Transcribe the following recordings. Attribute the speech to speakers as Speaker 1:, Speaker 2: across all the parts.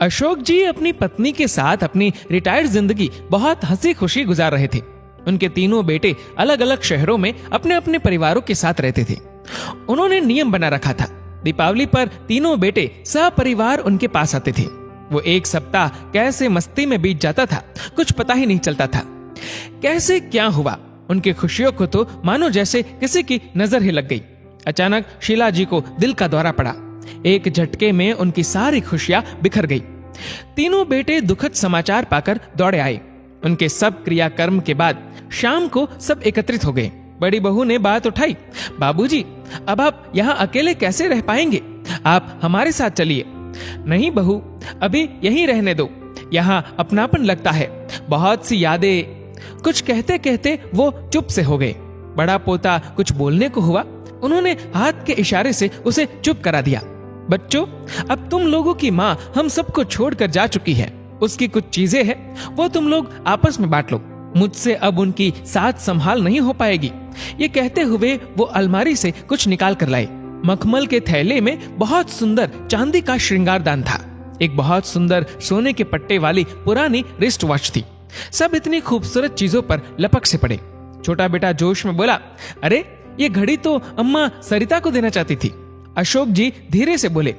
Speaker 1: अशोक जी अपनी पत्नी के साथ अपनी रिटायर्ड जिंदगी बहुत हंसी खुशी गुजार रहे थे। उनके तीनों बेटे अलग अलग शहरों में अपने अपने परिवारों के साथ रहते थे। उन्होंने नियम बना रखा था, दीपावली पर तीनों बेटे सपरिवार उनके पास आते थे। वो एक सप्ताह कैसे मस्ती में बीत जाता था, कुछ पता ही नहीं चलता था। कैसे क्या हुआ, उनकी खुशियों को तो मानो जैसे किसी की नजर ही लग गई। अचानक शीला जी को दिल का दौरा पड़ा। एक झटके में उनकी सारी खुशियां बिखर गई। तीनों बेटे दुखद समाचार पाकर दौड़े आए। उनके सब क्रियाकर्म के बाद शाम को सब एकत्रित हो गए। बड़ी बहू ने बात उठाई, बाबूजी, अब आप यहाँ अकेले कैसे रह पाएंगे? आप हमारे साथ चलिए। नहीं बहू, अभी यहीं रहने दो, यहाँ अपनापन लगता है, बहुत सी यादें। कुछ कहते कहते वो चुप से हो गए। बड़ा पोता कुछ बोलने को हुआ, उन्होंने हाथ के इशारे से उसे चुप करा दिया। बच्चों, अब तुम लोगों की माँ हम सबको छोड़कर जा चुकी है। उसकी कुछ चीजें हैं, वो तुम लोग आपस में बांट लो। मुझसे अब उनकी साथ संभाल नहीं हो पाएगी। ये कहते हुए वो अलमारी से कुछ निकाल कर लाए। मखमल के थैले में बहुत सुंदर चांदी का श्रृंगारदान था। एक बहुत सुंदर सोने के पट्टे वाली पुरानी रिस्ट वॉच थी। सब इतनी खूबसूरत चीजों पर लपक से पड़े। छोटा बेटा जोश में बोला, अरे ये घड़ी तो अम्मा सरिता को देना चाहती थी। अशोक जी धीरे से बोले,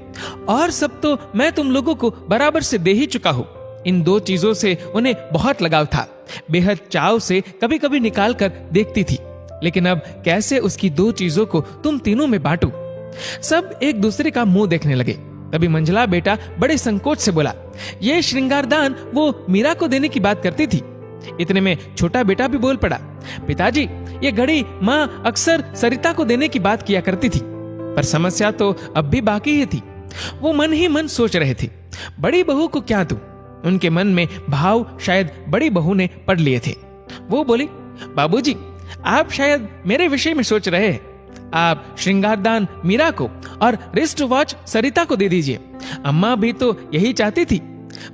Speaker 1: और सब तो मैं तुम लोगों को बराबर से दे ही चुका हूँ। इन दो चीजों से उन्हें बहुत लगाव था। बेहद चाव से कभी कभी निकाल कर देखती थी, लेकिन अब कैसे उसकी दो चीजों को तुम तीनों में बांटू। सब एक दूसरे का मुंह देखने लगे। तभी मंझला बेटा बड़े संकोच से बोला, ये श्रृंगारदान वो मीरा को देने की बात करती थी। इतने में छोटा बेटा भी बोल पड़ा, पिताजी, ये घड़ी माँ अक्सर सरिता को देने की बात किया करती थी, पर समस्या तो अब भी बाकी ही थी। वो मन ही मन सोच रहे थे, बड़ी बहू को क्या दूं? उनके मन में भाव शायद बड़ी बहू ने पढ़ लिए थे। वो बोली, बाबूजी, आप शायद मेरे विषय में सोच रहे हैं। आप श्रृंगारदान मीरा को और रिस्ट वॉच सरिता को दे दीजिए। अम्मा भी तो यही चाहती थी।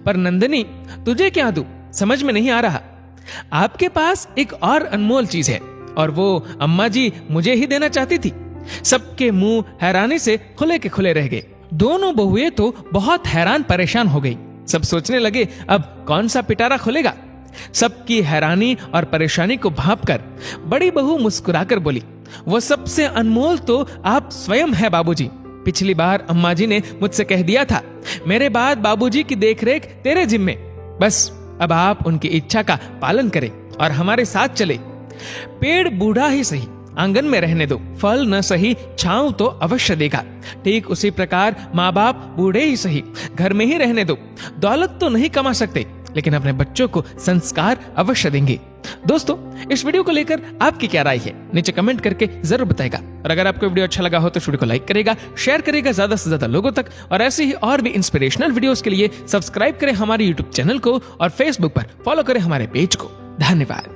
Speaker 1: पर नंदिनी, तुझे क्या दूं? समझ में नहीं आ रहा। आपके पास एक और अनमोल चीज है, और वो अम्मा जी मुझे ही देना चाहती थी। सबके मुंह हैरानी से खुले के खुले रह गए। दोनों बहुएं तो बहुत हैरान परेशान हो गई। सब सोचने लगे, अब कौन सा पिटारा खुलेगा। सबकी हैरानी और परेशानी को भांपकर बड़ी बहू मुस्कुराकर बोली, वो सबसे अनमोल तो आप स्वयं है बाबूजी। पिछली बार अम्मा जी ने मुझसे कह दिया था, मेरे बाद बाबूजी की देखरेख तेरे जिम्मे। बस अब आप उनकी इच्छा का पालन करें और हमारे साथ चले। पेड़ बूढ़ा ही सही, आंगन में रहने दो, फल न सही छांव तो अवश्य देगा। ठीक उसी प्रकार माँ बाप बूढ़े ही सही, घर में ही रहने दो। दौलत तो नहीं कमा सकते, लेकिन अपने बच्चों को संस्कार अवश्य देंगे। दोस्तों, इस वीडियो को लेकर आपकी क्या राय है, नीचे कमेंट करके जरूर बताएगा। और अगर आपको वीडियो अच्छा लगा हो तो इस वीडियो को लाइक करेगा, शेयर करेगा ज्यादा से ज्यादा लोगों तक। और ऐसे ही और भी इंस्पिरेशनल वीडियोस के लिए सब्सक्राइब करें हमारे यूट्यूब चैनल को और फेसबुक पर फॉलो करें हमारे पेज को। धन्यवाद।